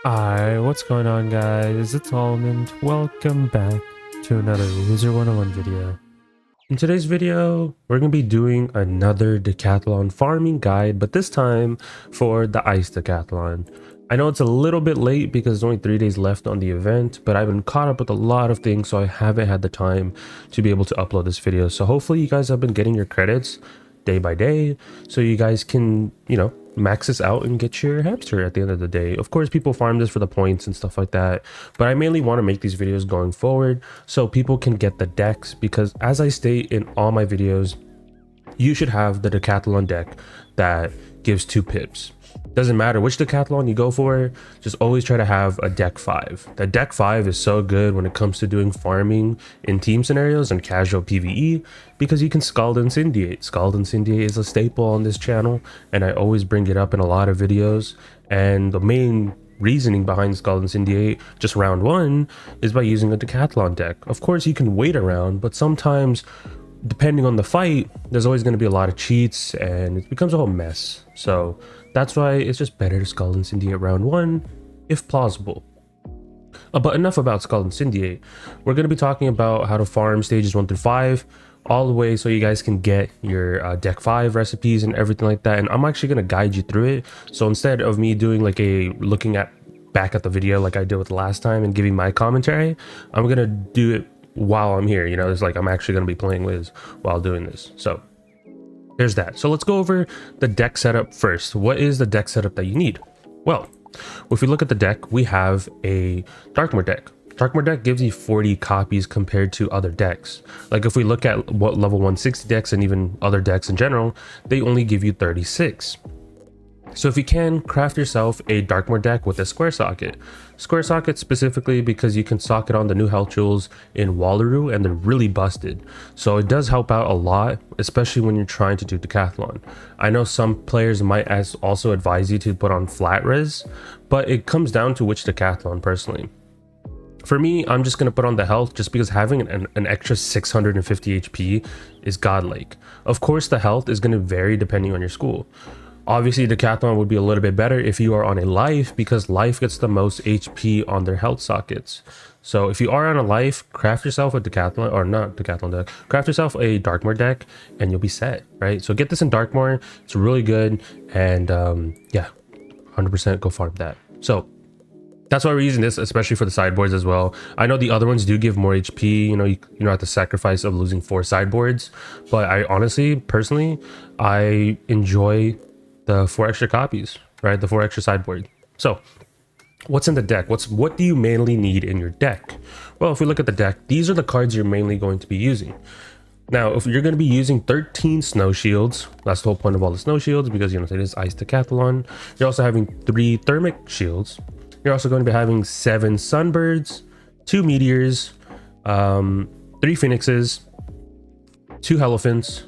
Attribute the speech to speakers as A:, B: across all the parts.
A: Hi, what's going on guys? It's Almond. Welcome back to another Wizard101 video. In today's video, we're going to be doing another Decathlon farming guide, but this time for the Ice Decathlon. I know it's a little bit late because there's only 3 days left on the event, but I've been caught up with a lot of things, so I haven't had the time to be able to upload this video. So hopefully you guys have been getting your credits day by day, so you guys can, max this out and get your hamster at the end of the day. Of course, people farm this for the points and stuff like that, but I mainly want to make these videos going forward so people can get the decks, because as I state in all my videos, you should have the Decathlon deck that gives 2 pips. Doesn't matter which Decathlon you go for, just always try to have a deck 5. The deck 5 is so good when it comes to doing farming in team scenarios and casual PvE, because you can Scald and Incendiate. Scald and Incendiate is a staple on this channel, and I always bring it up in a lot of videos. And the main reasoning behind Scald and Incendiate, just round 1, is by using a Decathlon deck. Of course, you can wait around, but sometimes, depending on the fight, there's always going to be a lot of cheats and it becomes a whole mess. So that's why it's just better to Scald and Incendiate round 1 if plausible. But enough about Scald and Incendiate. We're going to be talking about how to farm stages 1 through 5 all the way so you guys can get your deck 5 recipes and everything like that. And I'm actually going to guide you through it. So instead of me doing like a looking at back at the video like I did with the last time and giving my commentary, I'm going to do it while I'm here. It's like I'm actually going to be playing Wiz while doing this. So there's that. So let's go over the deck setup first. What is the deck setup that you need? Well, if we look at the deck, we have a Darkmoor deck. Darkmoor deck gives you 40 copies compared to other decks. Like if we look at what level 160 decks and even other decks in general, they only give you 36. So if you can, craft yourself a Darkmoor deck with a square socket. Square socket specifically because you can socket on the new health jewels in Wallaroo and they're really busted. So it does help out a lot, especially when you're trying to do Decathlon. I know some players might also advise you to put on flat res, but it comes down to which Decathlon personally. For me, I'm just going to put on the health just because having an extra 650 HP is godlike. Of course, the health is going to vary depending on your school. Obviously, Decathlon would be a little bit better if you are on a life, because life gets the most HP on their health sockets. So if you are on a life, craft yourself a Decathlon, or not Decathlon deck, craft yourself a Darkmoor deck and you'll be set, right? So get this in Darkmoor. It's really good. And yeah, 100% go farm that. So that's why we're using this, especially for the sideboards as well. I know the other ones do give more HP, you don't have the sacrifice of losing 4 sideboards, but I honestly, personally, I enjoy the 4 extra copies, right? The 4 extra sideboard. So what's in the deck? What do you mainly need in your deck? Well, if we look at the deck, these are the cards you're mainly going to be using. Now, if you're going to be using 13 snow shields, that's the whole point of all the snow shields, because it is Ice Decathlon. You're also having 3 thermic shields. You're also going to be having 7 sunbirds, 2 meteors, 3 phoenixes, 2 elephants,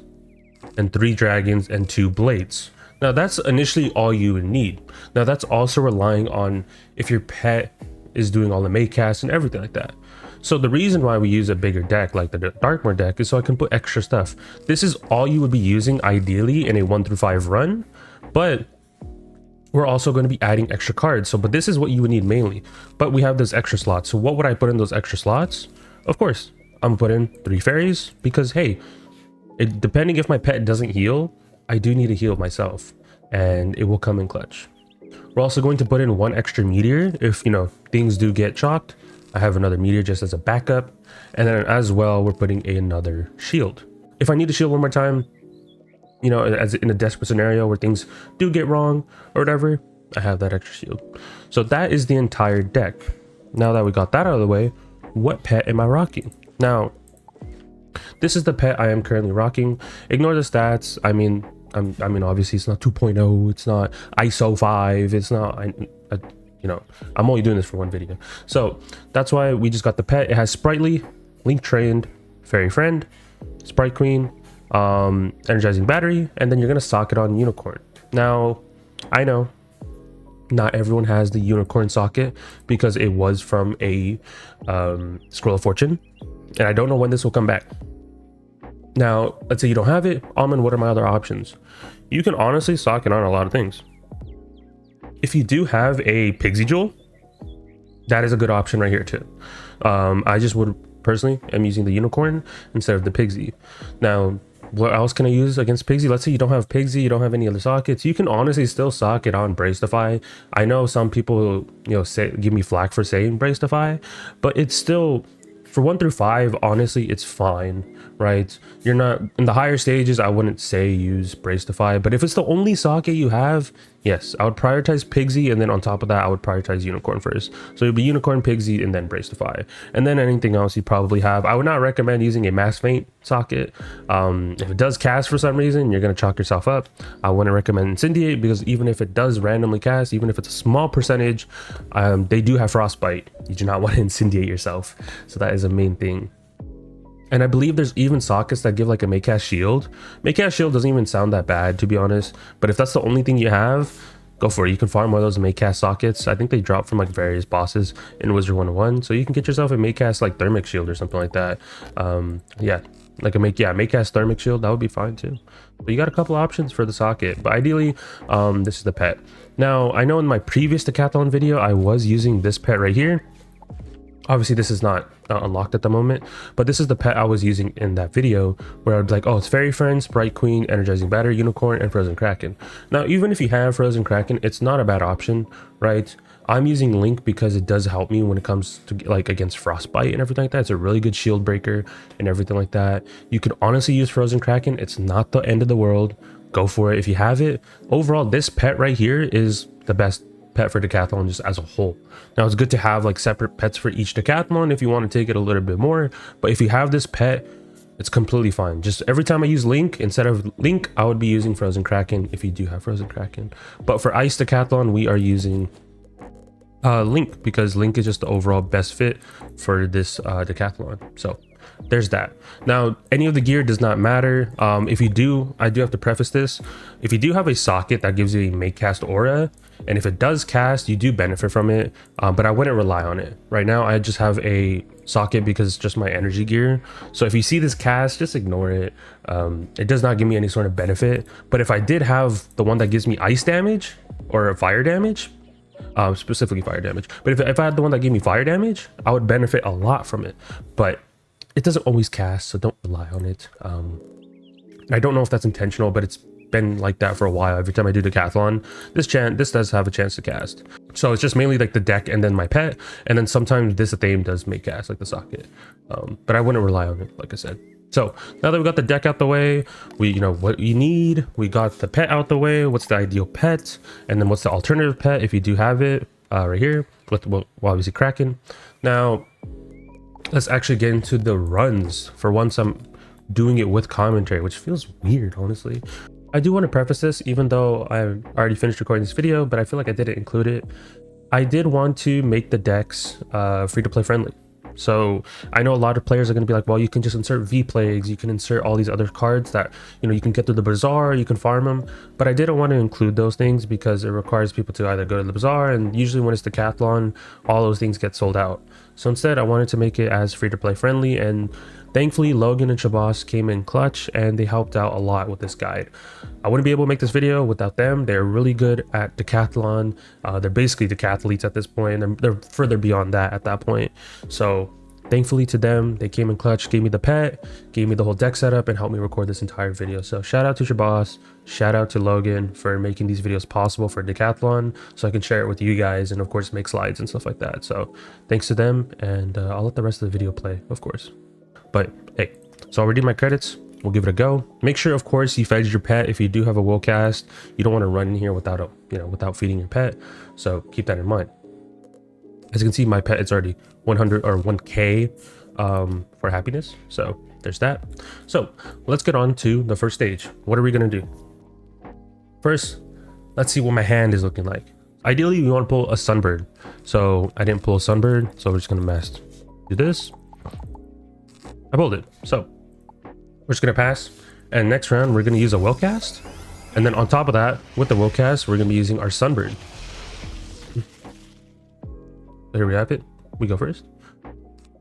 A: and 3 dragons and 2 blades. Now that's initially all you would need. Now that's also relying on if your pet is doing all the make casts and everything like that. So the reason why we use a bigger deck like the Darkmoor deck is so I can put extra stuff. This is all you would be using ideally in a 1 through 5 run, but we're also going to be adding extra cards. But this is what you would need mainly, but we have those extra slots. So what would I put in those extra slots? Of course, I'm gonna put in 3 fairies because hey, depending if my pet doesn't heal, I do need to heal myself and it will come in clutch. We're also going to put in 1 extra meteor if things do get chalked. I have another meteor just as a backup, and then as well we're putting another shield if I need to shield one more time, as in a desperate scenario where things do get wrong or whatever. I have that extra shield. So that is the entire deck. Now that we got that out of the way, what pet am I rocking? Now this is the pet I am currently rocking. Ignore the stats. I mean obviously it's not 2.0, it's not ISO 5, it's not I'm only doing this for one video, so that's why we just got the pet. It has Sprightly, Link Trained, Fairy Friend, Sprite Queen, Energizing Battery, and then you're gonna socket on Unicorn. Now I know not everyone has the Unicorn socket because it was from a Scroll of Fortune, and I don't know when this will come back. Now, let's say you don't have it. Almond, what are my other options? You can honestly socket on a lot of things. If you do have a Pixie Jewel, That is a good option right here too. I just would personally am using the unicorn instead of the Pigsy. Now, what else can I use against Pigsy? Let's say you don't have Pigsy, you don't have any other sockets. You can honestly still socket on Bracefy. I know some people, give me flack for saying Bracefy, but it's still, for 1 through 5, honestly, it's fine, right? You're not in the higher stages. I wouldn't say use Bracefy, but if it's the only socket you have, yes, I would prioritize Pigsy, and then on top of that, I would prioritize Unicorn first. So it'd be Unicorn, Pigsy, and then Bracefy, and then anything else you probably have. I would not recommend using a Mass Feint socket. If it does cast for some reason, you're gonna chalk yourself up. I wouldn't recommend Incendiate, because even if it does randomly cast, even if it's a small percentage, they do have Frostbite. You do not want to Incendiate yourself. So that is a main thing. And I believe there's even sockets that give like a Maycast Shield. Maycast Shield doesn't even sound that bad, to be honest. But if that's the only thing you have, go for it. You can farm one of those Maycast sockets. I think they drop from like various bosses in Wizard101. So you can get yourself a Maycast like Thermic Shield or something like that. Yeah, like a Maycast Thermic Shield, that would be fine too. But you got a couple options for the socket. But ideally, this is the pet. Now, I know in my previous Deckathalon video, I was using this pet right here. Obviously, this is not unlocked at the moment, but this is the pet I was using in that video, where I'd be like, oh, it's Fairy Friend, Sprite Queen, Energizing Battery, Unicorn, and Frozen Kraken. Now, even if you have Frozen Kraken, it's not a bad option, right? I'm using Link because it does help me when it comes to like against Frostbite and everything like that. It's a really good shield breaker and everything like that. You can honestly use Frozen Kraken. It's not the end of the world. Go for it if you have it. Overall, this pet right here is the best pet for Deckathalon just as a whole. Now, it's good to have like separate pets for each Deckathalon if you want to take it a little bit more, but if you have this pet, it's completely fine. Just every time I use Link, instead of Link, I would be using Frozen Kraken if you do have Frozen Kraken. But for Ice Deckathalon, we are using Link, because Link is just the overall best fit for this Deckathalon. So there's that. Now, any of the gear does not matter. If you do, I do have to preface this, if you do have a socket that gives you a Maycast aura, and if it does cast, you do benefit from it, but I wouldn't rely on it. Right now, I just have a socket because it's just my energy gear. So if you see this cast, just ignore it. It does not give me any sort of benefit. But if I did have the one that gives me ice damage or fire damage, specifically fire damage, but if I had the one that gave me fire damage, I would benefit a lot from it. But it doesn't always cast, so don't rely on it. I don't know if that's intentional, but it's been like that for a while. Every time I do Deckathalon, this does have a chance to cast. So it's just mainly like the deck and then my pet, and then sometimes this theme does make cast, like the socket. But I wouldn't rely on it, like I said. So now that we got the deck out the way, what you need, we got the pet out the way. What's the ideal pet, and then what's the alternative pet if you do have it, right here with, well, obviously Kraken. Now let's actually get into the runs. For once, I'm doing it with commentary, which feels weird, honestly. I do want to preface this, even though I already finished recording this video, but I feel like I didn't include it. I did want to make the decks free to play friendly. So I know a lot of players are going to be like, well, you can just insert V-Plagues, you can insert all these other cards that, you can get through the bazaar, you can farm them. But I didn't want to include those things because it requires people to either go to the bazaar, and usually when it's Deckathalon, all those things get sold out. So instead, I wanted to make it as free to play friendly, and thankfully Logan and Shabazz came in clutch and they helped out a lot with this guide. I wouldn't be able to make this video without them. They're really good at Deckathalon. They're basically decathletes at this point. They're further beyond that at that point. So thankfully to them, they came in clutch, gave me the pet, gave me the whole deck setup, and helped me record this entire video. So shout out to Shabazz, shout out to Logan for making these videos possible for Deckathalon, so I can share it with you guys and of course make slides and stuff like that. So thanks to them, and I'll let the rest of the video play, of course. But hey, so I'll redeem my credits. We'll give it a go. Make sure, of course, you fed your pet. If you do have a will cast, you don't want to run in here without without feeding your pet. So keep that in mind. As you can see, my pet is already 100 or 1k for happiness. So there's that. So let's get on to the first stage. What are we gonna do? First, let's see what my hand is looking like. Ideally, we want to pull a Sunbird. So I didn't pull a Sunbird, so we're just gonna do this. I pulled it, so we're just gonna pass. And next round, we're gonna use a will cast, and then on top of that, with the will cast, we're gonna be using our Sunbird. There we have it. We go first.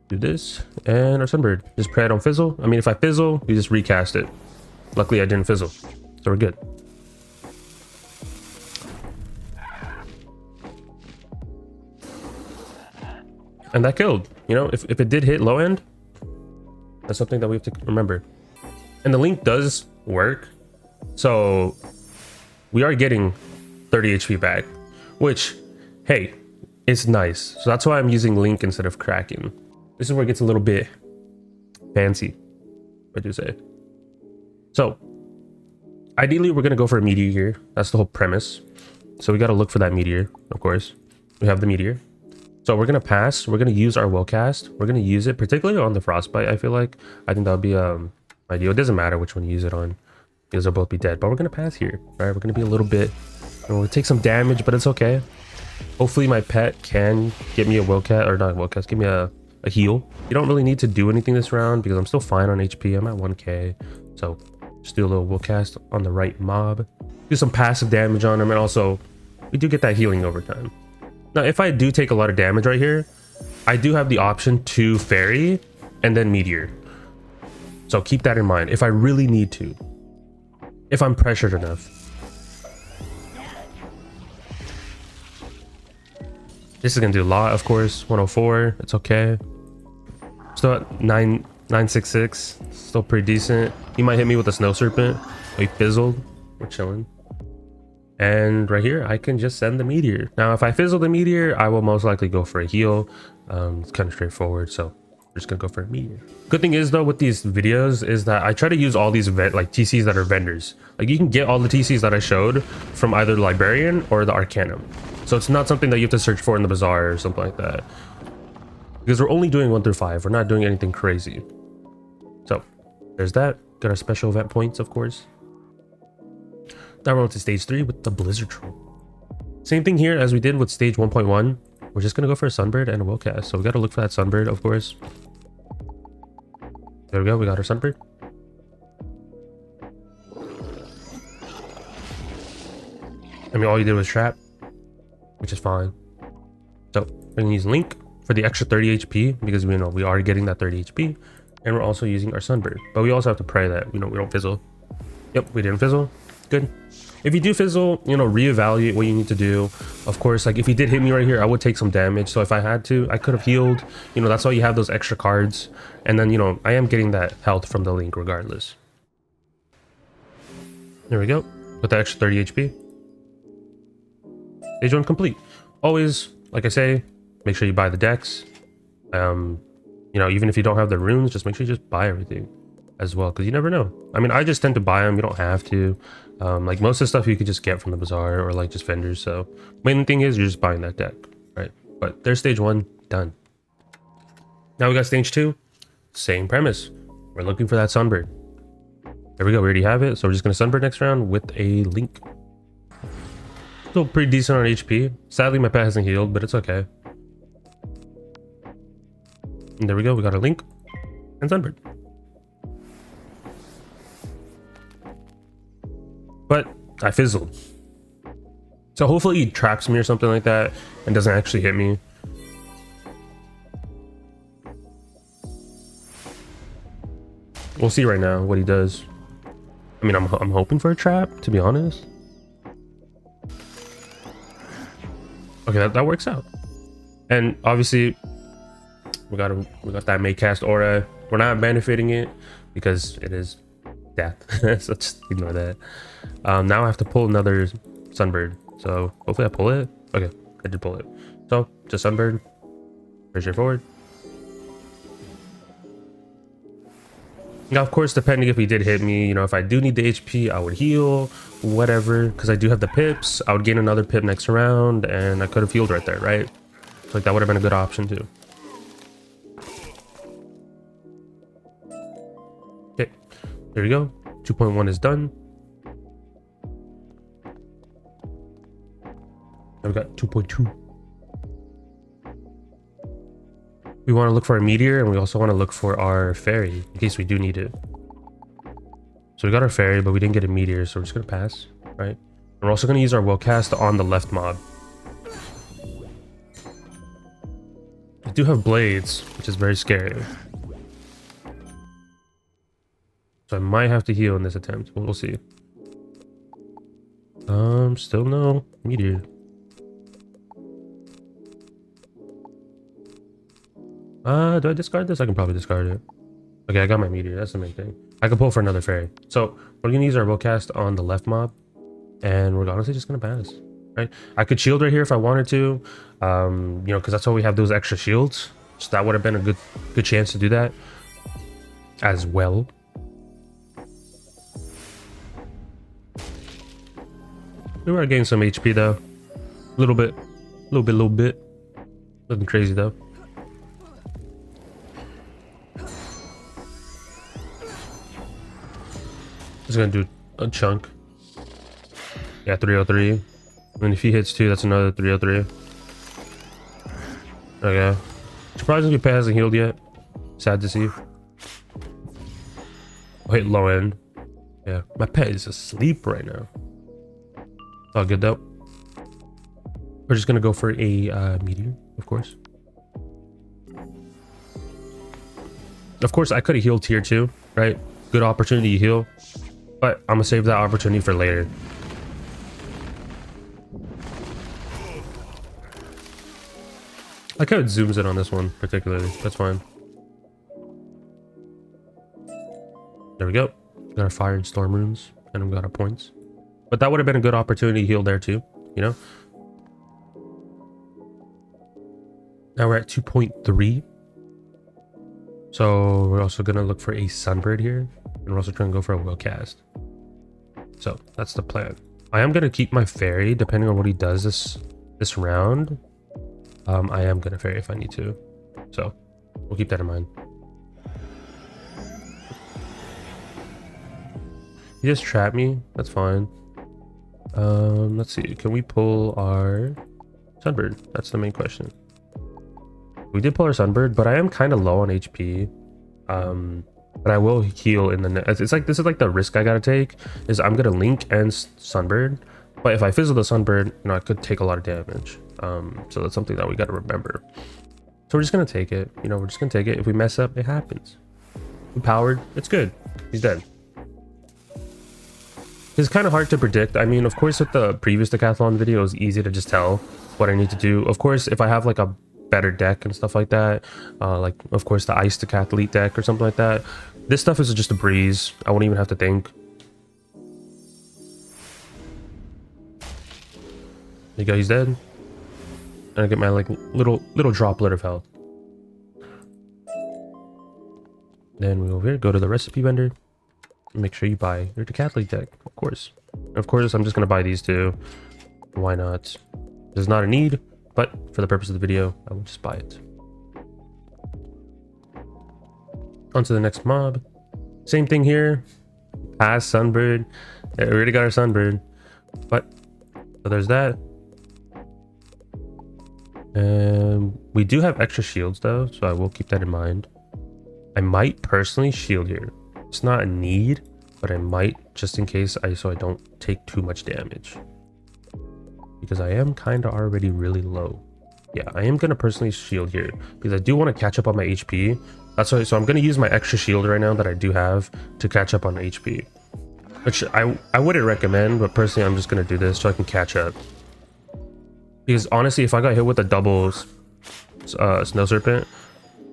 A: Do this, and our Sunbird. Just pray I don't fizzle. I mean, if I fizzle, we just recast it. Luckily, I didn't fizzle, so we're good. And that killed. You know, if it did hit low end, that's something that we have to remember. And the link does work. So we are getting 30 HP back, which, hey, it's nice. So that's why I'm using link instead of cracking. This is where it gets a little bit fancy, I do say. So ideally, we're going to go for a meteor here. That's the whole premise. So we got to look for that meteor, of course. We have the meteor. So we're going to pass. We're going to use our will cast. We're going to use it particularly on the frostbite, I feel like. I think that would be ideal. It doesn't matter which one you use it on, because they'll both be dead. But we're going to pass here, right? We're going to be a little bit... We'll take some damage, but it's okay. Hopefully my pet can get me a will cast, or not a will cast, give me a heal. You don't really need to do anything this round because I'm still fine on HP. I'm at 1k. So just do a little will cast on the right mob. Do some passive damage on him, and also we do get that healing over time. Now, if I do take a lot of damage right here, I do have the option to fairy and then meteor. So keep that in mind if I really need to. If I'm pressured enough. This is gonna do a lot, of course. 104, it's okay. Still at 966, still pretty decent. He might hit me with a snow serpent. We fizzled, we're chilling. And right here, I can just send the meteor. Now, if I fizzle the meteor, I will most likely go for a heal. It's kind of straightforward, so we're just gonna go for a meteor. Good thing is though, with these videos is that I try to use all these like TCs that are vendors. Like you can get all the TCs that I showed from either the librarian or the arcanum. So it's not something that you have to search for in the bazaar or something like that. Because we're only doing 1 through 5. We're not doing anything crazy. So there's that. Got our special event points, of course. Now we're on to stage 3 with the Blizzard Troll. Same thing here as we did with stage 1.1. We're just gonna go for a Sunbird and a will cast. So we gotta look for that Sunbird, of course. There we go, we got our Sunbird. I mean, all you did was trap, which is fine. So we're gonna use Link for the extra 30 HP because we know we are getting that 30 HP, and we're also using our Sunbird. But we also have to pray that we don't fizzle. Yep, we didn't fizzle. Good. If you do fizzle, reevaluate what you need to do. Of course, like if he did hit me right here, I would take some damage. So if I had to, I could have healed. That's why you have those extra cards. And then, I am getting that health from the Link regardless. There we go. With the extra 30 HP. Stage 1 complete. Always, like I say, make sure you buy the decks. Even if you don't have the runes, just make sure you just buy everything as well, because you never know. I mean, I just tend to buy them. You don't have to. Like most of the stuff you could just get from the bazaar or like just vendors. So main thing is you're just buying that deck, right? But there's stage 1 done. Now we got stage 2. Same premise. We're looking for that Sunbird. There we go. We already have it. So we're just gonna Sunbird next round with a Link. Still pretty decent on HP. Sadly, my pet hasn't healed, but it's okay. And there we go. We got a Link and Sunbird. But I fizzled. So hopefully he traps me or something like that and doesn't actually hit me. We'll see right now what he does. I mean, I'm hoping for a trap, to be honest. Okay, that works out. And obviously we got that May cast aura. We're not benefiting it because it is death. So just ignore that. Now I have to pull another Sunbird. So hopefully I pull it. Okay, I did pull it. So just Sunbird. Very straightforward. Now, of course, depending if he did hit me, if I do need the HP, I would heal, whatever, because I do have the pips. I would gain another pip next round, and I could have healed right there, right? So like that would have been a good option too. Okay, there we go. 2.1 is done. Now we got 2.2. We want to look for a meteor, and we also want to look for our fairy in case we do need it. So we got our fairy, but we didn't get a meteor, so we're just gonna pass, right? And we're also gonna use our will cast on the left mob. We do have blades, which is very scary. So I might have to heal in this attempt. We'll see. Still no meteor. Do I discard this? I can probably discard it. Okay, I got my meteor. That's the main thing. I can pull for another fairy. So we're gonna use our Willcast on the left mob, and we're honestly just gonna pass. Right? I could shield right here if I wanted to, you know, because that's why we have those extra shields. So that would have been a good chance to do that as well. We were getting some HP though, a little bit. Nothing crazy though. Just gonna do a chunk. Yeah, 303. And if he hits 2, that's another 303. Okay. Surprisingly, Pet hasn't healed yet. Sad to see. Oh, hit low end. Yeah, my pet is asleep right now. It's all good though. We're just gonna go for a meteor, of course. Of course, I could have healed tier 2, right? Good opportunity to heal. But I'm gonna save that opportunity for later. I like how it zooms in on this one particularly. That's fine. There we go. Got our fire and storm runes, and we got our points. But that would have been a good opportunity to heal there too, you know? Now we're at 2.3. So we're also gonna look for a sunbird here, and we're also trying to go for a Willcast. So that's the plan. I am gonna keep my fairy depending on what he does this round. I am gonna fairy if I need to, so we'll keep that in mind. He just trapped me. That's fine. Let's see. Can we pull our sunbird? That's the main question. We did pull our sunbird, but I am kind of low on HP. But I will heal in the it's like this is like the risk I gotta take is I'm gonna link and sunbird, but if I fizzle the sunbird, you know, I could take a lot of damage. So that's something that we got to remember. So we're just gonna take it, you know, we're just gonna take it. If we mess up, it happens. We powered, it's good. He's dead. It's kind of hard to predict. I mean, of course, with the previous Deckathalon video, it was easy to just tell what I need to do. Of course, if I have like a better deck and stuff like that, like of course the Ice Decathlete deck or something like that, this stuff is just a breeze. I won't even have to think. There you go, he's dead. And I get my like little droplet of health. Then we go over here, go to the recipe vendor, and make sure you buy your Decathlete deck, of course. And of course, I'm just gonna buy these two. Why not? There's not a need, but for the purpose of the video, I will just buy it. On to the next mob. Same thing here. Pass sunbird. Yeah, we already got our sunbird, but so there's that. We do have extra shields though, so I will keep that in mind. I might personally shield here. It's not a need, but I might just in case so I don't take too much damage. Because I am kind of already really low. Yeah, I am going to personally shield here because I do want to catch up on my HP. That's why, so I'm going to use my extra shield right now that I do have to catch up on HP. Which I wouldn't recommend, but personally I'm just going to do this so I can catch up. Because honestly, if I got hit with a double snow serpent,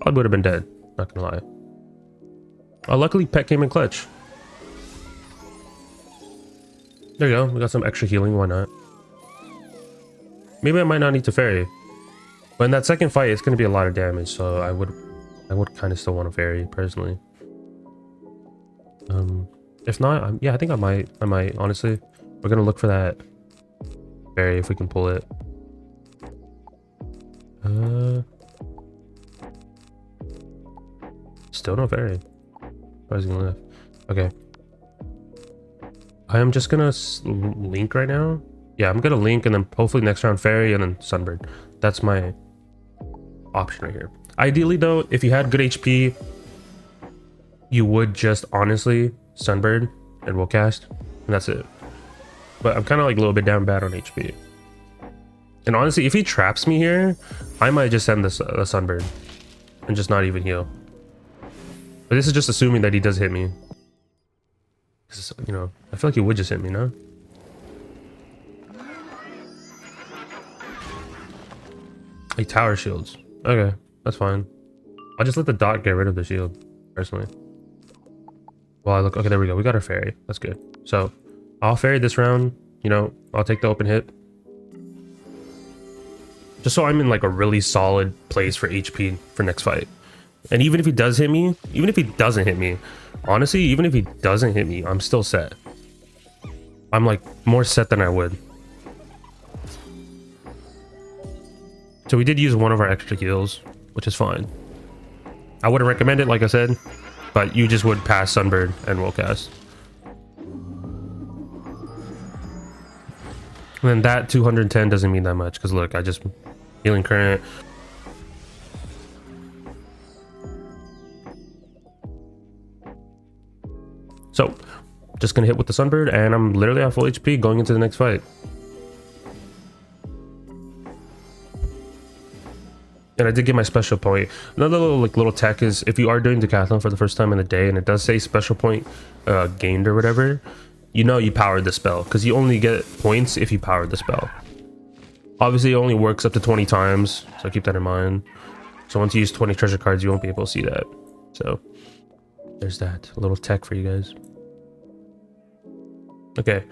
A: I would have been dead. Not gonna lie. Luckily, Pet came in clutch. There you go. We got some extra healing. Why not? Maybe I might not need to fairy. But in that second fight, it's gonna be a lot of damage. So I would kind of still want to fairy personally. If not, yeah, I think I might. Honestly, we're gonna look for that fairy if we can pull it. Still no fairy. Surprisingly enough. Okay. I am just gonna link right now. Yeah, I'm gonna link and then hopefully next round fairy and then sunbird. That's my option right here. Ideally though, if you had good HP, you would just honestly sunbird and Willcast, and that's it. But I'm kind of like a little bit down bad on HP. And honestly, if he traps me here, I might just send this sunbird and just not even heal. But this is just assuming that he does hit me. You know, I feel like he would just hit me, no? Like tower shields. Okay, that's fine. I'll just let the dot get rid of the shield, personally. Well, I look, okay, there we go. We got our fairy. That's good. So I'll fairy this round. You know, I'll take the open hit. Just so I'm in like a really solid place for HP for next fight. And even if he does hit me, even if he doesn't hit me, honestly, even if he doesn't hit me, I'm still set. I'm like more set than I would. So we did use one of our extra heals, which is fine. I wouldn't recommend it, like I said, but you just would pass Sunbird and will cast. And then that 210 doesn't mean that much, because look, I just healing current. So, just gonna hit with the Sunbird, and I'm literally at full HP going into the next fight. And I did get my special point. Another little tech is if you are doing Decathlon for the first time in the day, and it does say special point gained or whatever, you know you powered the spell, because you only get points if you powered the spell. Obviously, it only works up to 20 times, so keep that in mind. So once you use 20 treasure cards, you won't be able to see that. So there's that. A little tech for you guys. Okay,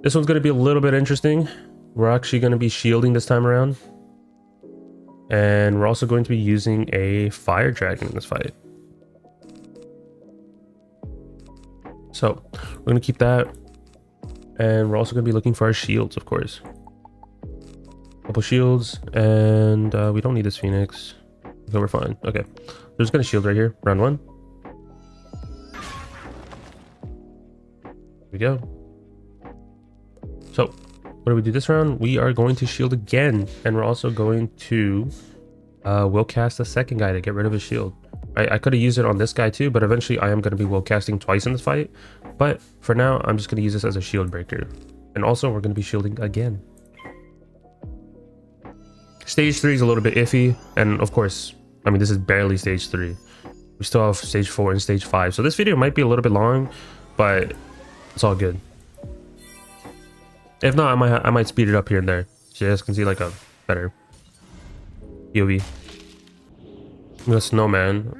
A: this one's going to be a little bit interesting. We're actually going to be shielding this time around. And we're also going to be using a fire dragon in this fight. So we're going to keep that. And we're also going to be looking for our shields, of course. Couple shields, and we don't need this Phoenix. Okay, we're fine. Okay, there's gonna shield right here. Round one. Here we go. So, what do we do this round? We are going to shield again, and we're also going to will cast a second guy to get rid of his shield. I could have used it on this guy too, but eventually I am going to be will casting twice in this fight. But for now, I'm just going to use this as a shield breaker, and also we're going to be shielding again. Stage 3 is a little bit iffy, and of course, I mean, this is barely stage 3. We still have stage 4 and stage 5, so this video might be a little bit long, but it's all good. If not, I might speed it up here and there, so you guys can see like a better POV. The snowman,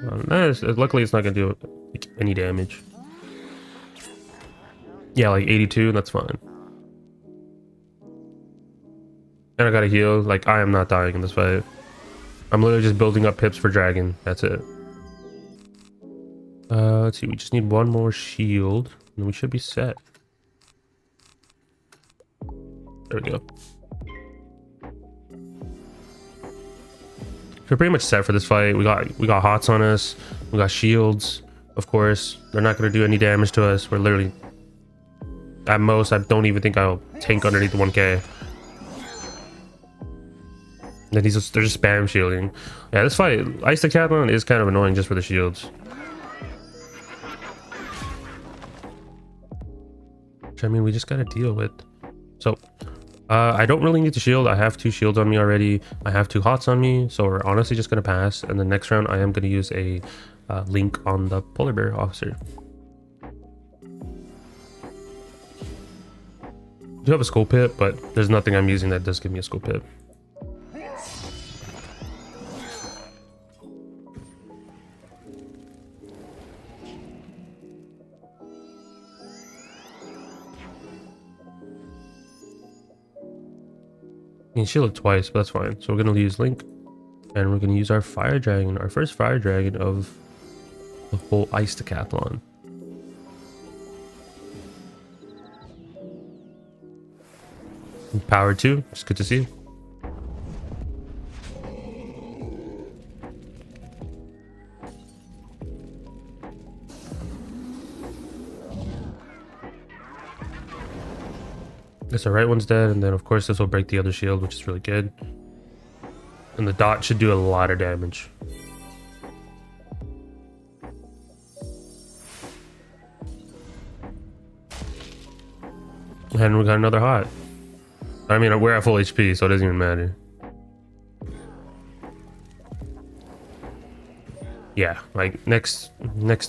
A: luckily it's not gonna do like, any damage. Yeah, like 82, that's fine. And I gotta heal. Like, I am not dying in this fight. I'm literally just building up pips for dragon. That's it. Let's see. We just need one more shield, and we should be set. There we go. We're pretty much set for this fight. We got hots on us. We got shields. Of course, they're not gonna do any damage to us. We're literally, at most, I don't even think I'll tank underneath the 1k. Then they're just spam shielding. Yeah, this fight, Ice Decathlon is kind of annoying just for the shields. Which, I mean, we just gotta deal with. So, I don't really need to shield. I have 2 shields on me already. I have 2 hots on me, so we're honestly just gonna pass. And the next round, I am gonna use a link on the polar bear officer. I do have a skull pip, but there's nothing I'm using that does give me a skull pip. You can shield it twice, but that's fine. So we're gonna use Link, and we're gonna use our fire dragon, our first fire dragon of the whole Ice Decathlon. Power 2, it's good to see. Guess the right one's dead, and then of course this will break the other shield, which is really good. And the dot should do a lot of damage. And we got another hot. I mean, we're at full HP, so it doesn't even matter. Yeah, like next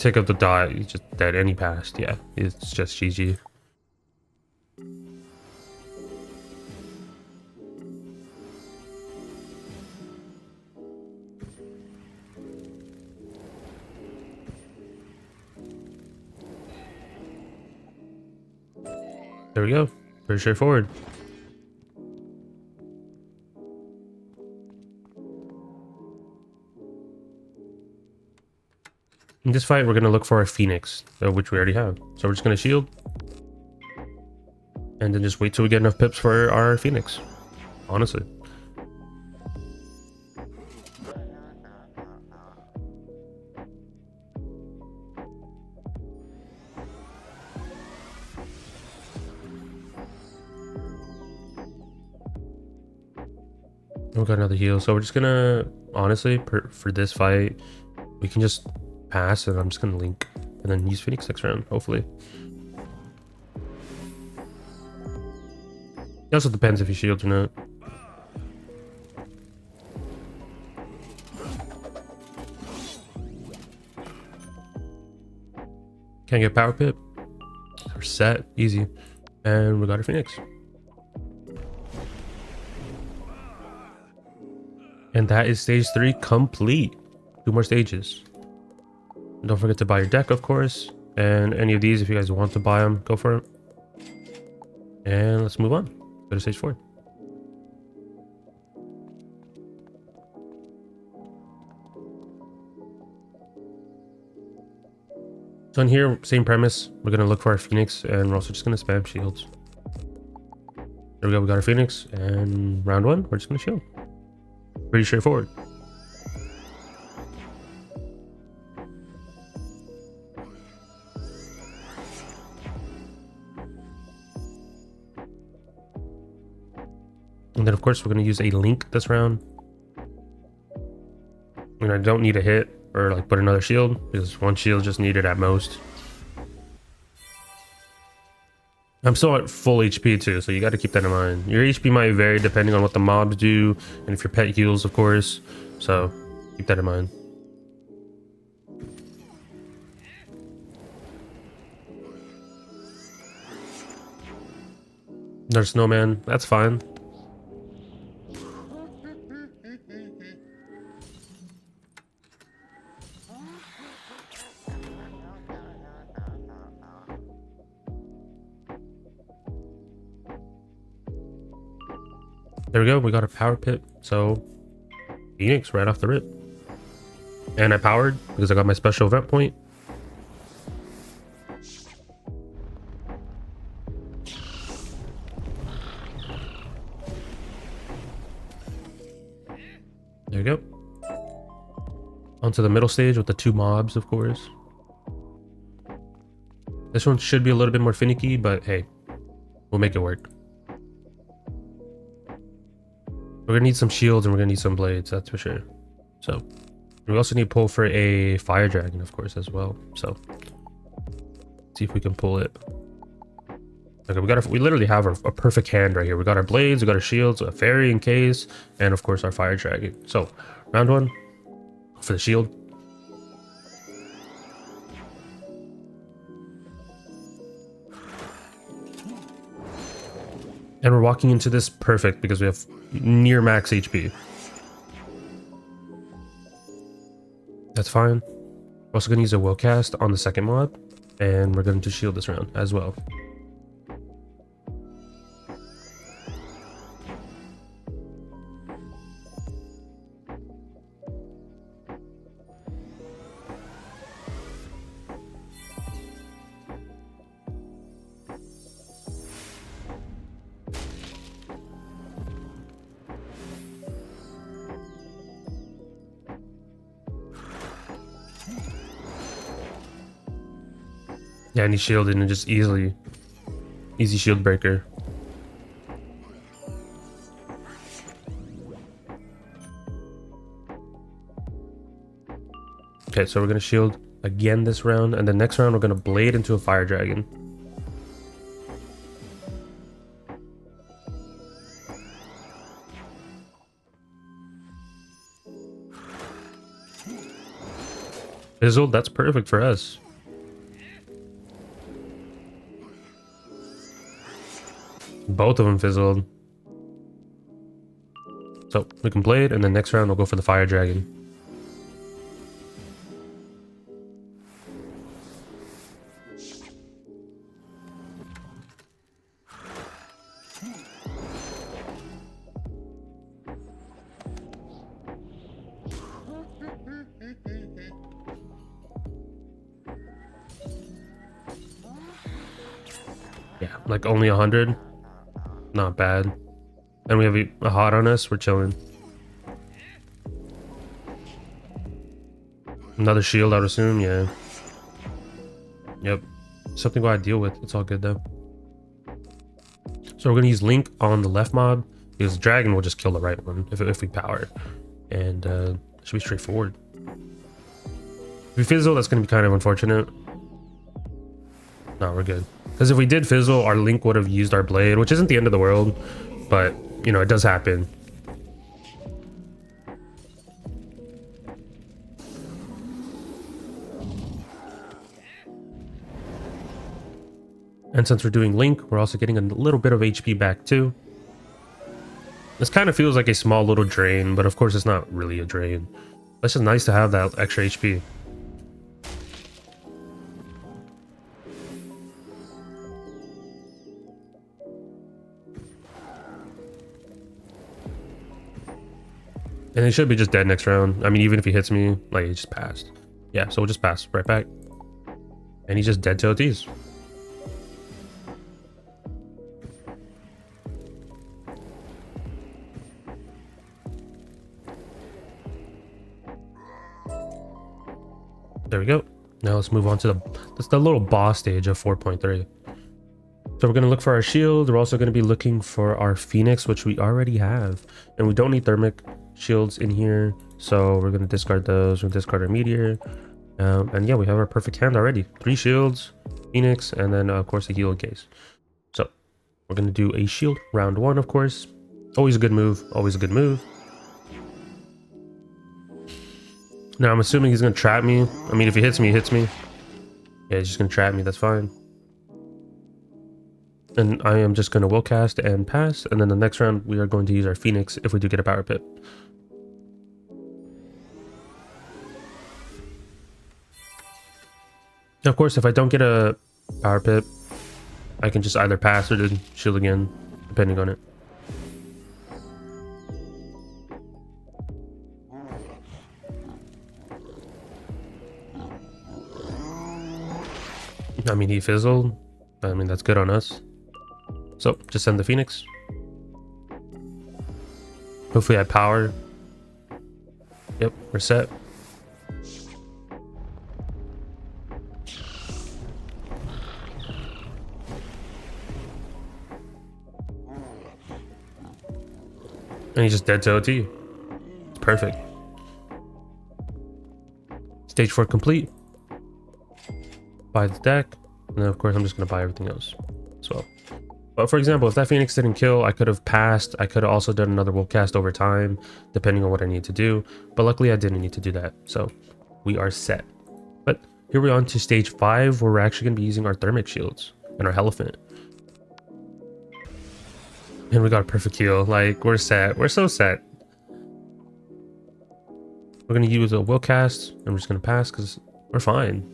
A: tick of the dot, he's just dead, and he passed. Yeah, it's just GG. There we go. Pretty straightforward. In this fight, we're going to look for a Phoenix, which we already have. So we're just going to shield. And then just wait till we get enough pips for our Phoenix. Honestly. We got another heal. So we're just going to, honestly, for this fight, we can just pass and I'm just going to link. And then use Phoenix next round, hopefully. It also depends if he shields or not. Can't get power pip. We're set, easy. And we got our Phoenix. And that is stage 3 complete. 2 more stages. And don't forget to buy your deck, of course. And any of these, if you guys want to buy them, go for it. And let's move on. Go to stage 4. So in here, same premise. We're going to look for our Phoenix, and we're also just going to spam shields. There we go. We got our Phoenix, and round 1, we're just going to shield. Pretty straightforward. And then, of course, we're going to use a link this round. And I don't need a hit or like put another shield because one shield just needed at most. I'm still at full HP too, so you got to keep that in mind. Your HP might vary depending on what the mobs do and if your pet heals, of course. So keep that in mind. Another snowman, that's fine. There we go, we got a power pit, so Phoenix right off the rip. And I powered because I got my special event point. There you go. Onto the middle stage with the 2 mobs, of course. This one should be a little bit more finicky, but hey, we'll make it work. We're gonna need some shields and we're gonna need some blades, that's for sure. So we also need to pull for a fire dragon, of course, as well. So let's see if we can pull it. Okay, we literally have a perfect hand right here. We got our blades, we got our shields, a fairy in case, and of course our fire dragon. So round 1 for the shield. And we're walking into this perfect because we have near max HP. That's fine. We're also going to use a will cast on the second mob. And we're going to shield this round as well. Yeah, and he shielded and just easy shield breaker. Okay, so we're gonna shield again this round, and the next round we're gonna blade into a fire dragon. Fizzled, that's perfect for us. Both of them fizzled. So we can blade, and then next round we'll go for the fire dragon. Yeah, like only 100. Not bad. And we have a hot on us. We're chilling. Another shield, I would assume. Yeah. Yep. Something I deal with. It's all good though. So we're gonna use Link on the left mob because Dragon will just kill the right one if we power it, and it should be straightforward. If we fizzle, that's gonna be kind of unfortunate. No, we're good. Because if we did fizzle, our Link would have used our blade, which isn't the end of the world, but you know, it does happen. And since we're doing Link, we're also getting a little bit of HP back too. This kind of feels like a small little drain, but of course it's not really a drain. It's just nice to have that extra HP. And he should be just dead next round. I mean, even if he hits me, like, he just passed. Yeah, so we'll just pass right back. And he's just dead to OTs. There we go. Now let's move on to the little boss stage of 4.3. So we're going to look for our shield. We're also going to be looking for our Phoenix, which we already have. And we don't need thermic shields in here. So we're going to discard those. We'll discard our meteor. And yeah, we have our perfect hand already. 3 shields, Phoenix, and then of course a heal case. So we're going to do a shield round 1, of course. Always a good move. Always a good move. Now I'm assuming he's going to trap me. I mean, if he hits me, he hits me. Yeah, he's just going to trap me. That's fine. And I am just going to will cast and pass. And then the next round, we are going to use our Phoenix if we do get a power pip. Now, of course, if I don't get a power pip, I can just either pass or just shield again, depending on it. I mean, he fizzled. I mean, that's good on us. So, just send the Phoenix. Hopefully I power. Yep, we're set. And he's just dead to OT. It's perfect. Stage 4 complete. Buy the deck. And then of course I'm just going to buy everything else as well. But for example, if that Phoenix didn't kill, I could have passed. I could have also done another will cast over time, depending on what I need to do. But luckily I didn't need to do that. So we are set. But here we're on to stage 5, where we're actually going to be using our thermic shields and our elephant. And we got a perfect heal. Like, we're set. We're so set. We're going to use a will cast, and we're just going to pass because we're fine.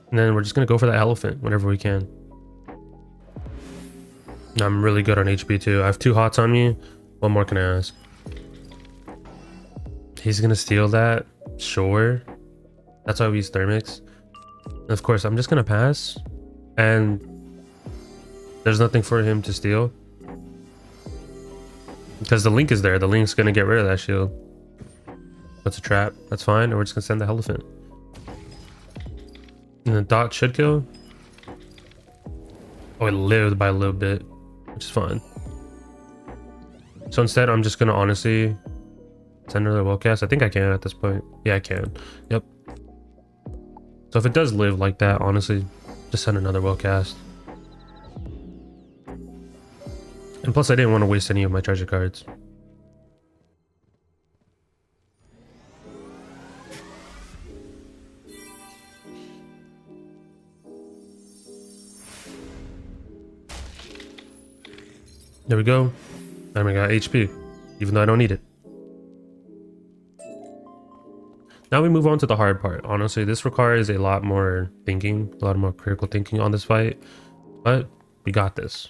A: And then we're just going to go for that elephant whenever we can. I'm really good on HP too. I have 2 hots on me. What more can I ask? He's going to steal that. Sure. That's why we use thermics. And of course, I'm just going to pass. And there's nothing for him to steal. Because the Link is there. The Link's going to get rid of that shield. That's a trap. That's fine. And we're just going to send the elephant. And the dot should kill. Oh, it lived by a little bit, which is fine. So instead, I'm just going to honestly send another will cast. I think I can at this point. Yeah, I can. Yep. So if it does live like that, honestly, just send another will cast. And plus, I didn't want to waste any of my treasure cards. There we go. And we got HP, even though I don't need it. Now we move on to the hard part. Honestly, this requires a lot more thinking, a lot more critical thinking on this fight. But we got this.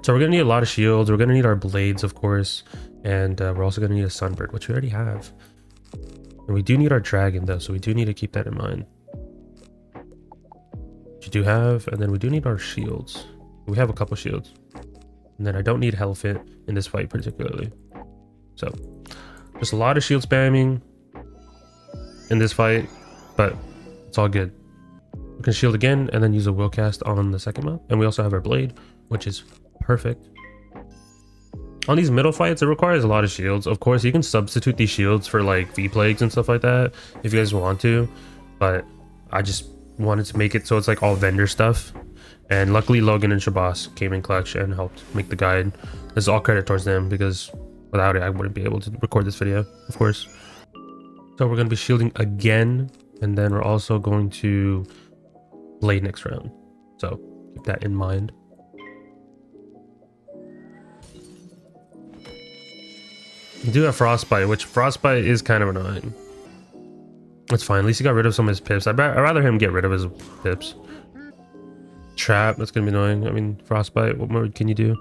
A: So we're going to need a lot of shields. We're going to need our blades, of course. And we're also going to need a sunbird, which we already have. And we do need our dragon, though, so we do need to keep that in mind. you do have, and then we do need our shields. We have a couple shields, and then I don't need Hellfit in this fight particularly. So just a lot of shield spamming in this fight, but it's all good. We can shield again and then use a will cast on the second mob, and we also have our blade, which is perfect. On these middle fights, it requires a lot of shields. Of course, you can substitute these shields for like V-plagues and stuff like that if you guys want to, but I just wanted to make it so it's like all vendor stuff. And luckily Logan and Shabazz came in clutch and helped make the guide. This is all credit towards them, because without it I wouldn't be able to record this video, of course. So we're going to be shielding again, and then we're also going to blade next round, so keep that in mind. You do have Frostbite, which Frostbite is kind of annoying. It's fine, at least he got rid of some of his pips. I'd rather him get rid of his pips. Trap, that's gonna be annoying. I mean, Frostbite, what more can you do?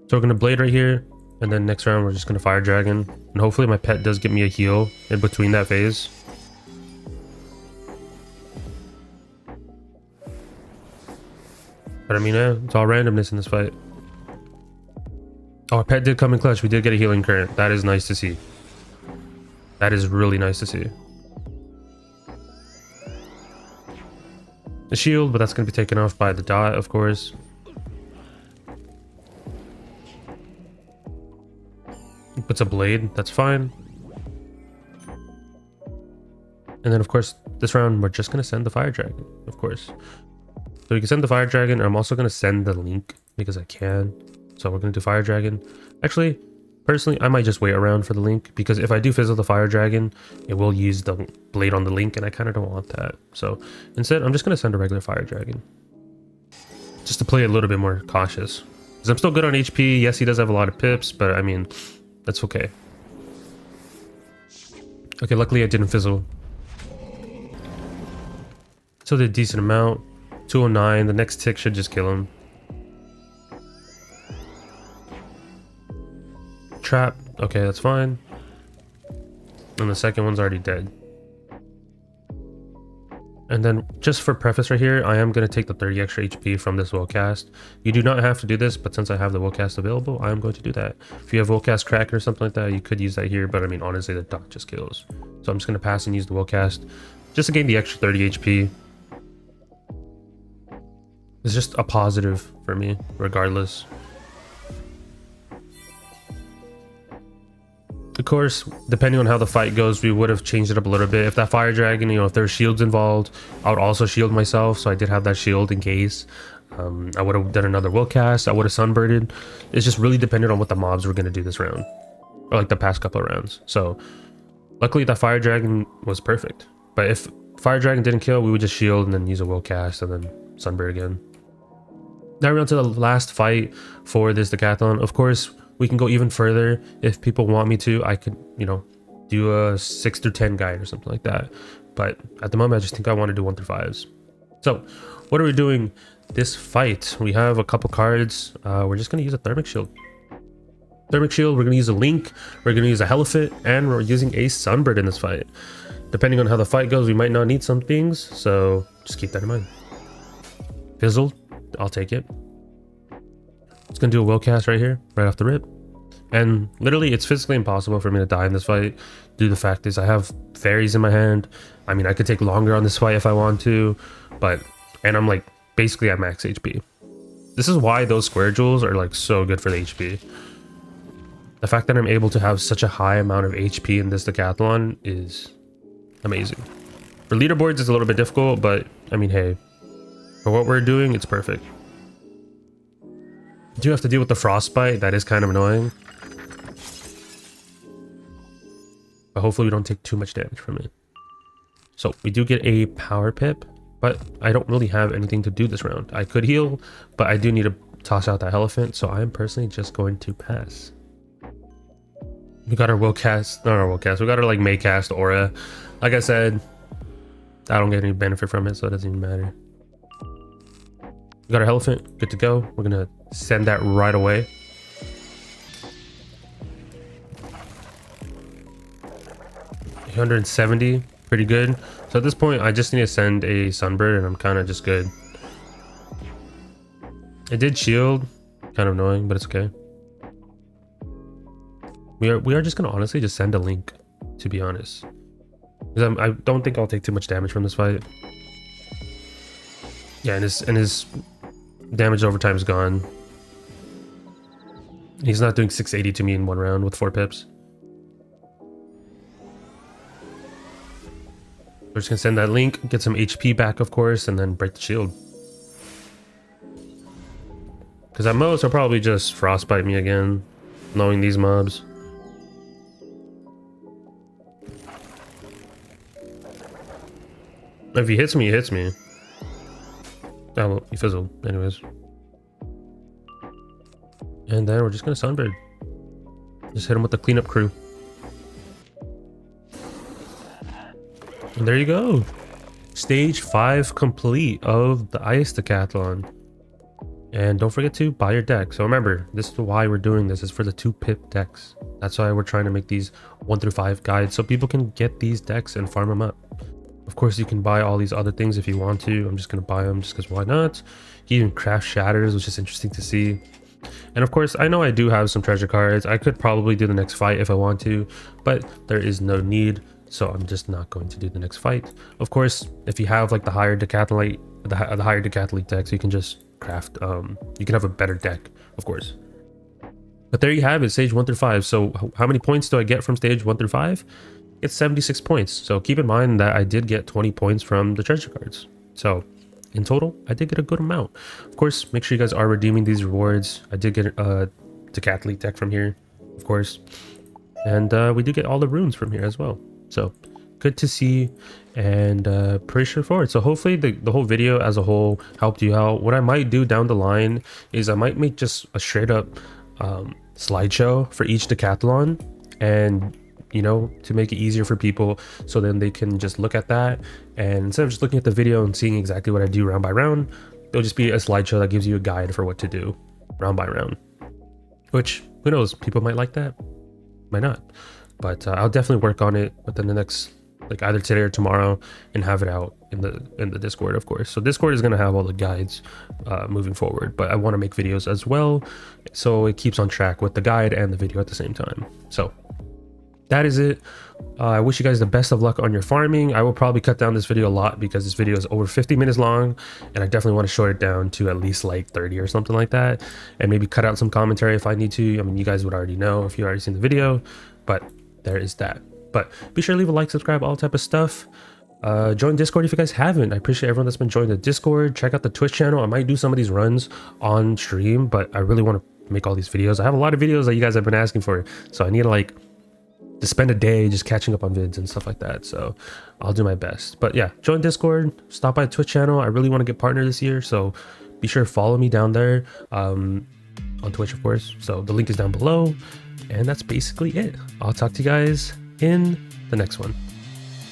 A: So we're gonna blade right here, and then next round we're just gonna Fire Dragon, and hopefully my pet does get me a heal in between that phase. But I mean, it's all randomness in this fight. Oh, our pet did come in clutch. We did get a healing current. That is nice to see. That is really nice to see. The shield, but that's going to be taken off by the dot, of course. Puts a blade. That's fine. And then, of course, this round, we're just going to send the Fire Dragon, of course. So we can send the Fire Dragon. I'm also going to send the Link because I can. So we're going to do Fire Dragon. Actually, personally, I might just wait around for the Link, because if I do fizzle the Fire Dragon, it will use the blade on the Link, and I kind of don't want that. So instead, I'm just going to send a regular Fire Dragon, just to play a little bit more cautious. Because I'm still good on HP. Yes, he does have a lot of pips, but I mean, that's okay. Okay, luckily I didn't fizzle. So did a decent amount. 209. The next tick should just kill him. Trap. Okay, that's fine. And the second one's already dead. And then just for preface right here, I am going to take the 30 extra HP from this will cast. You do not have to do this, but since I have the will cast available, I am going to do that. If you have will cast Kraken or something like that, you could use that here, but I mean, honestly, the dot just kills. So I'm just going to pass and use the will cast just to gain the extra 30 HP. It's just a positive for me, regardless. Of course, depending on how the fight goes, we would have changed it up a little bit. If that Fire Dragon, you know, if there's shields involved, I would also shield myself. So I did have that shield in case. I would have done another will cast. I would have sunbirded. It's just really dependent on what the mobs were going to do this round, or like the past couple of rounds. So luckily that Fire Dragon was perfect. But if Fire Dragon didn't kill, we would just shield and then use a will cast and then sunbird again. Now we're on to the last fight for this Deckathalon. Of course, we can go even further. If people want me to, I could, you know, do a 6 through 10 guide or something like that. But at the moment, I just think I want to do 1 through 5s. So what are we doing this fight? We have a couple cards. We're just going to use a Thermic Shield. Thermic Shield, we're going to use a Link, we're going to use a Helifit, and we're using a Sunbird in this fight. Depending on how the fight goes, we might not need some things, so just keep that in mind. Fizzled, I'll take it. It's going to do a will cast right here, right off the rip. And literally, it's physically impossible for me to die in this fight due to the fact is I have fairies in my hand. I mean, I could take longer on this fight if I want to, and I'm like basically at max HP. This is why those square jewels are like so good for the HP. The fact that I'm able to have such a high amount of HP in this Deckathalon is amazing. For leaderboards, it's a little bit difficult, but I mean, hey, for what we're doing, it's perfect. You do have to deal with the frostbite. That is kind of annoying. But hopefully we don't take too much damage from it. So we do get a power pip, but I don't really have anything to do this round. I could heal, but I do need to toss out that elephant, so I'm personally just going to pass. We got our will cast, not our will cast, we got our like May cast aura. Like I said, I don't get any benefit from it, so it doesn't even matter. We got our elephant, good to go. We're gonna send that right away. $170, pretty good. So at this point, I just need to send a sunbird and I'm kind of just good. It did shield, kind of annoying, but it's okay. We are just gonna honestly just send a link, to be honest, because I don't think I'll take too much damage from this fight. Yeah, and his damage over time is gone. He's not doing 680 to me in one round with 4 pips. We're just gonna send that link, get some HP back, of course, and then break the shield. Because at most, he'll probably just frostbite me again, knowing these mobs. If he hits me, he hits me. Oh, well, he fizzled. Anyways. And then we're just gonna Sunbird. Just hit him with the cleanup crew. And there you go. Stage 5 complete of the Ice Decathlon. And don't forget to buy your deck. So remember, this is why we're doing this. Is for the 2 pip decks. That's why we're trying to make these 1 through 5 guides so people can get these decks and farm them up. Of course, you can buy all these other things if you want to. I'm just going to buy them just because why not? You even craft shatters, which is interesting to see. And of course, I know I do have some treasure cards. I could probably do the next fight if I want to, but there is no need. So I'm just not going to do the next fight. Of course, if you have like the higher decathlete, the higher decathlete decks, you can just craft, you can have a better deck, of course. But there you have it, stage 1 through 5. So how many points do I get from stage 1 through 5? It's 76 points. So keep in mind that I did get 20 points from the treasure cards. So in total, I did get a good amount. Of course, make sure you guys are redeeming these rewards. I did get a decathlete deck from here, of course. And we do get all the runes from here as well. So good to see, and pretty straightforward. So hopefully the whole video as a whole helped you out. What I might do down the line is I might make just a straight up slideshow for each decathlon, and you know, to make it easier for people, so then they can just look at that, and instead of just looking at the video and seeing exactly what I do round by round, there'll just be a slideshow that gives you a guide for what to do round by round. Which, who knows, people might like that, might not. But I'll definitely work on it within the next, like either today or tomorrow, and have it out in the Discord, of course. So Discord is going to have all the guides moving forward, but I want to make videos as well, so it keeps on track with the guide and the video at the same time. So that is it. I wish you guys the best of luck on your farming. I will probably cut down this video a lot because this video is over 50 minutes long, and I definitely want to short it down to at least like 30 or something like that, and maybe cut out some commentary if I need to. I mean, you guys would already know if you already seen the video, but there is that. But be sure to leave a like, subscribe, all type of stuff. Join Discord if you guys haven't. I appreciate everyone that's been joining the Discord. Check out the Twitch channel. I might do some of these runs on stream, but I really want to make all these videos. I have a lot of videos that you guys have been asking for, so I need to spend a day just catching up on vids and stuff like that. So I'll do my best. But yeah, join Discord, stop by the Twitch channel. I really want to get partnered this year, so be sure to follow me down there on Twitch, of course. So the link is down below. And that's basically it. I'll talk to you guys in the next one.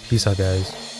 A: Peace out, guys.